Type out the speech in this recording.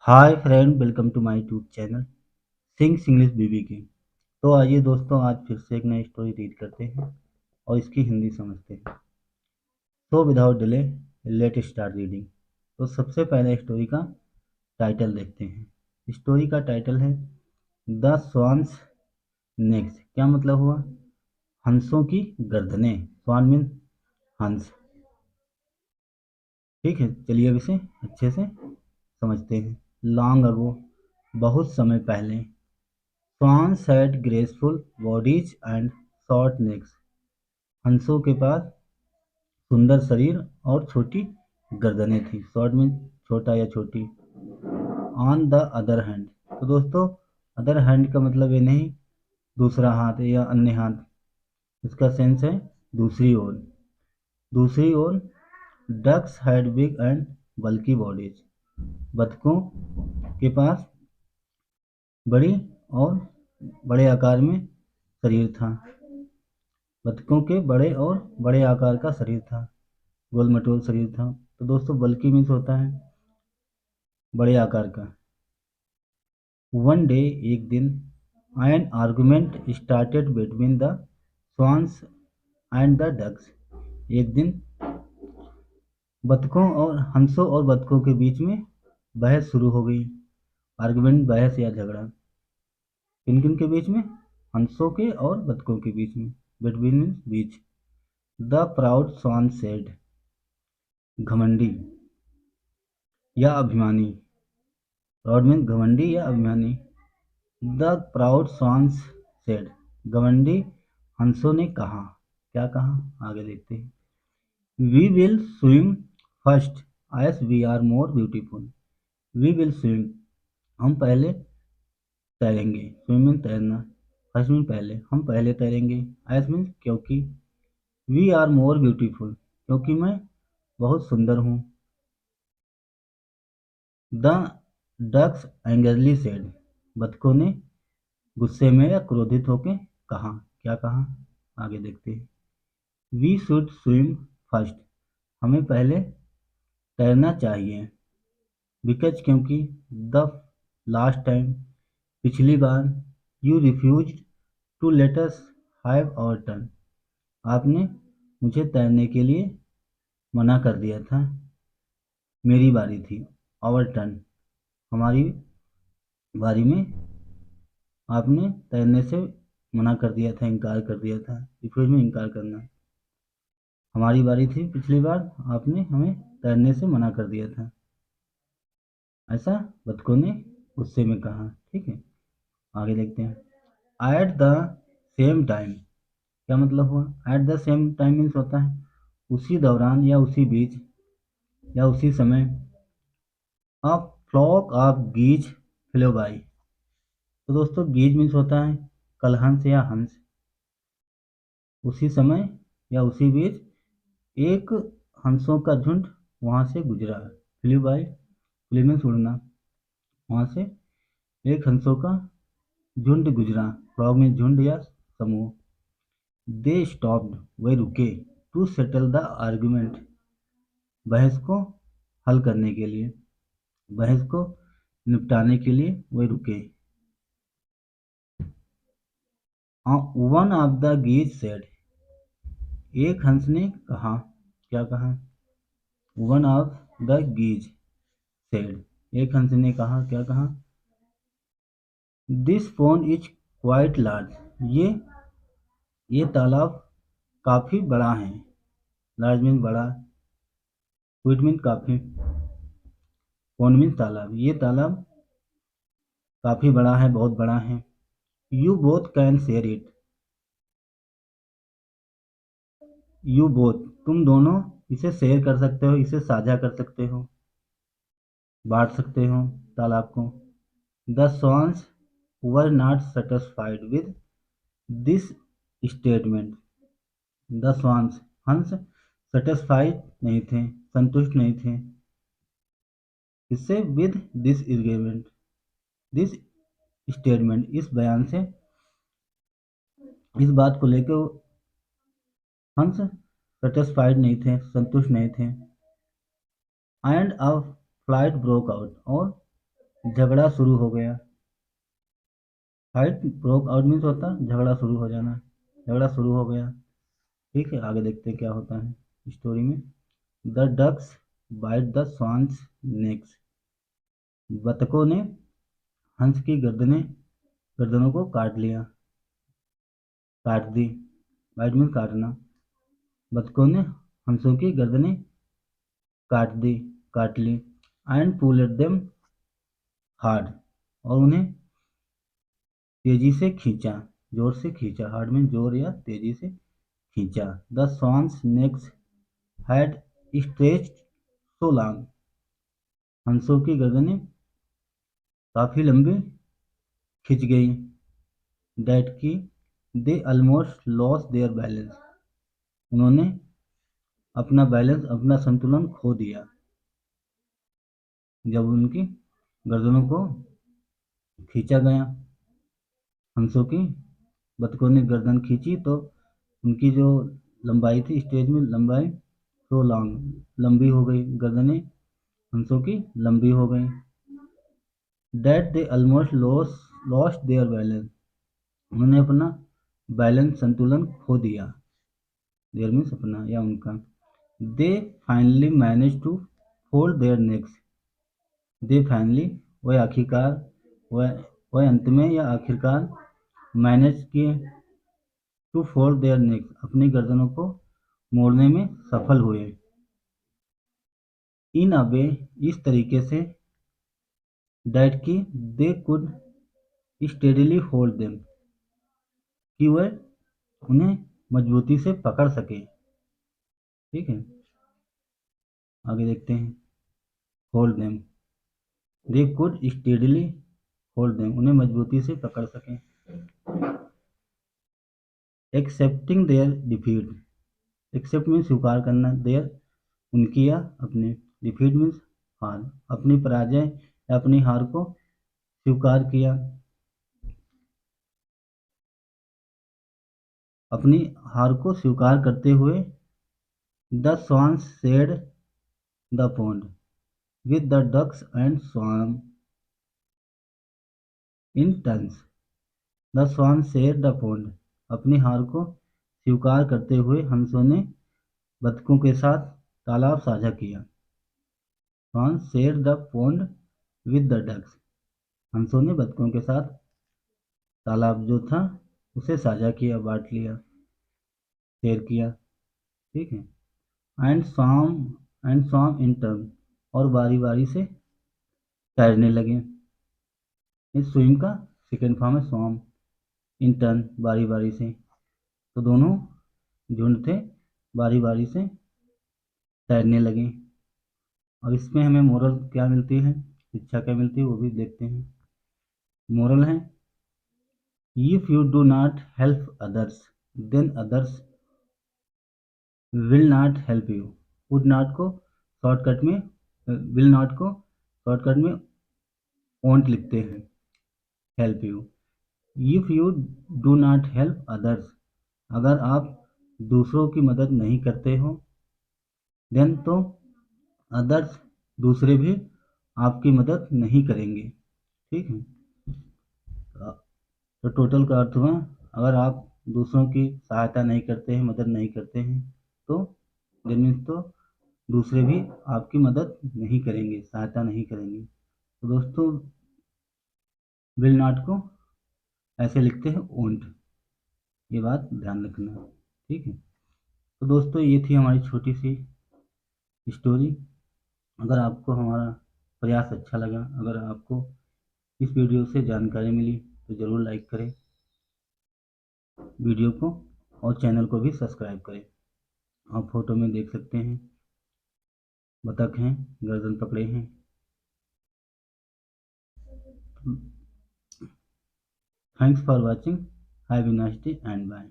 Hi friend, welcome to my YouTube channel sings English BB की। तो आइए दोस्तों, आज फिर से एक नई स्टोरी रीड करते हैं और इसकी हिंदी समझते हैं। तो without delay let start reading. तो सबसे पहले स्टोरी का टाइटल देखते हैं। स्टोरी का टाइटल है द स्वान्स नेक्स। क्या मतलब हुआ? हंसों की गर्दनें। स्वान मीन हंस। ठीक है, चलिए अब इसे अच्छे से समझते हैं। लॉन्ग अगो, बहुत समय पहले, swans had graceful bodies and short necks. हंसों के पास सुंदर शरीर और छोटी गर्दनें थी। शॉर्ट में छोटा या छोटी। ऑन द अदर हैंड, तो दोस्तों अदर हैंड का मतलब ये नहीं दूसरा हाथ या अन्य हाथ, इसका सेंस है दूसरी ओर। दूसरी ओर ducks had big and bulky bodies. बतखों के पास बड़ी और बड़े आकार में शरीर था। बतखों के बड़े और बड़े आकार का शरीर था, गोल मटोल शरीर था। तो दोस्तों बल्कि मीन्स होता है बड़े आकार का। वन डे, एक दिन, an argument started between the swans and the ducks. एक दिन बतखों और हंसों और बतखों के बीच में बहस शुरू हो गई। आर्गुमेंट बहस या झगड़ा। किन किन के बीच में? हंसों के और बतखों के बीच में। बिटवीन मीन्स बीच। द प्राउड स्वान सेड, घमंडी या अभिमानी। प्राउड मीन घमंडी या अभिमानी। द प्राउड स्वान्स सेड, घमंडी हंसों ने कहा। क्या कहा? आगे देखते हैं। We will swim first as we are more beautiful. We will swim, हम पहले तैरेंगे। स्विम मीन तैरना। फर्स्ट मीन पहले, हम पहले तैरेंगे। एज मीन क्योंकि। वी आर मोर ब्यूटीफुल, क्योंकि मैं बहुत सुंदर हूँ। द डक्स एंग्रली सेड, बतखों ने गुस्से में या क्रोधित होकर कहा। क्या कहा? आगे देखते हैं। वी शुड स्विम फर्स्ट, हमें पहले तैरना चाहिए। बिकॉज, क्योंकि। द लास्ट टाइम, पिछली बार। You refuse to let us have our turn, आपने मुझे तैरने के लिए मना कर दिया था। मेरी बारी थी। आवर टर्न, हमारी बारी में आपने तैरने से मना कर दिया था, इनकार कर दिया था। रिफ्यूज में इनकार करना। हमारी बारी थी पिछली बार, आपने हमें तैरने से मना कर दिया था, ऐसा बतखों ने गुस्से में कहा। ठीक है, आगे देखते हैं। एट द सेम टाइम, क्या मतलब हुआ? At the same time means होता है उसी दौरान या उसी बीच या उसी समय। A flock of geese flow by, तो दोस्तों गीज मीन्स होता है कलहंस या हंस। उसी समय या उसी बीच एक हंसों का झुंड वहां से गुजरा। फ्लू बाई, फ्लू मीन्स उड़ना। वहां से एक हंसों का झुंड गुजरा। फ्रॉग में झुंड या समूह। दे स्टॉप्ड, वे रुके। टू सेटल द आर्गुमेंट, बहस को हल करने के लिए, बहस को निपटाने के लिए वे रुके। वन ऑफ द गीज सेड, एक हंस ने कहा। क्या कहा? वन ऑफ द गीज सेड, एक हंस ने कहा। क्या कहा? This phone is quite large, ये तालाब काफी बड़ा है। लार्ज मीन बड़ा, क्विट मीन काफी, फोन मीन तालाब। ये तालाब काफी बड़ा है, बहुत बड़ा है। You both can share it, you both, तुम दोनों इसे शेयर कर सकते हो, इसे साझा कर सकते हो, बांट सकते हो तालाब को। The swans were not satisfied with this statement. The swans, हंस, सेटिस्फाइड नहीं थे, संतुष्ट नहीं थे। इससे with this agreement, this statement, इस बयान से, इस बात को लेकर हंस सेटिस्फाइड नहीं थे, संतुष्ट नहीं थे। And a flight broke out, और झगड़ा शुरू हो गया। फाइट ब्रोक आउट मीन्स होता है झगड़ा शुरू हो जाना, झगड़ा शुरू हो गया। ठीक है, आगे देखते हैं क्या होता है स्टोरी में। The ducks bite the swans necks. बतखों ने हंस की गर्दनों को काट लिया, काट दी। बाइट मीन्स काटना। बतखों ने हंसों की गर्दनें काट दी, काट ली। एंड पुल्ड देम हार्ड, और उन्हें तेजी से खींचा, जोर से खींचा। हार्ड में जोर या तेजी से खींचा। The swans necks had stretched so long। हंसों की गर्दनें काफी लंबी खिंच गई। That की they almost lost their balance। उन्होंने अपना संतुलन खो दिया। जब उनकी गर्दनों को खींचा गया, हंसों की, बतखों ने गर्दन खींची तो उनकी जो लंबाई थी, स्टेज में लंबाई तो लॉन्ग, लंबी हो गई। गर्दनें हंसों की लंबी हो गई। That they almost lost their balance। उन्होंने अपना बैलेंस, संतुलन खो दिया। देयर मीन्स अपना या उनका। They finally managed to fold their necks। They finally, वह आखिरकार, वह अंत में या आखिरकार, मैनेज किए, टू फोल्ड देयर नेक्स, अपनी गर्दनों को मोड़ने में सफल हुए। इन अ वे, इस तरीके से, दैट की दे कुड स्टेडीली होल्ड देम, कि वह उन्हें मजबूती से पकड़ सके। ठीक है, आगे देखते हैं। Hold them, they could steadily hold them, उन्हें मजबूती से पकड़ सके। Accepting their defeat. Accept mean स्वीकार करना, देयर उनकी या अपने, डिफीट मीन्स हार, अपनी पराजय या अपनी हार को स्वीकार किया। अपनी हार को स्वीकार करते हुए, the swans shared the pond with the ducks and swam in turns। The swans shared the pond, अपनी हार को स्वीकार करते हुए हंसों ने बतखों के साथ तालाब साझा किया। swans shared the pond with the ducks। हंसों ने बतखों के साथ तालाब जो था उसे साझा किया, बांट लिया, शेयर किया। ठीक है। एंड स्वाम इन टर्न, और बारी बारी से तैरने लगे। इस स्विम का सेकेंड फॉर्म है स्वाम, इन टर्न, बारी बारी से। तो दोनों झुंड थे, बारी बारी से तैरने लगे। और इसमें हमें मोरल क्या मिलती है, शिक्षा क्या मिलती है, वो भी देखते हैं। मोरल है, if you do not help others than others will not help you. Would not को शॉर्टकट में, विल नॉट को शॉर्टकट में वॉन्ट लिखते हैं, help you. If you do not help others, अगर आप दूसरों की मदद नहीं करते हो, देन तो अदर्स, दूसरे भी आपकी मदद नहीं करेंगे। ठीक है, तो टोटल का अर्थ हुआ, अगर आप दूसरों की सहायता नहीं करते हैं, मदद नहीं करते हैं, तो देन मीन्स तो दूसरे भी आपकी मदद नहीं करेंगे, सहायता नहीं करेंगे। तो दोस्तों, विल नॉट को ऐसे लिखते हैं ओंट, ये बात ध्यान रखना। ठीक है, तो दोस्तों ये थी हमारी छोटी सी स्टोरी। अगर आपको हमारा प्रयास अच्छा लगा, अगर आपको इस वीडियो से जानकारी मिली, तो ज़रूर लाइक करें वीडियो को, और चैनल को भी सब्सक्राइब करें। आप फोटो में देख सकते हैं, बतख हैं, गर्दन पकड़े हैं। Thanks for watching, have a nice day and bye.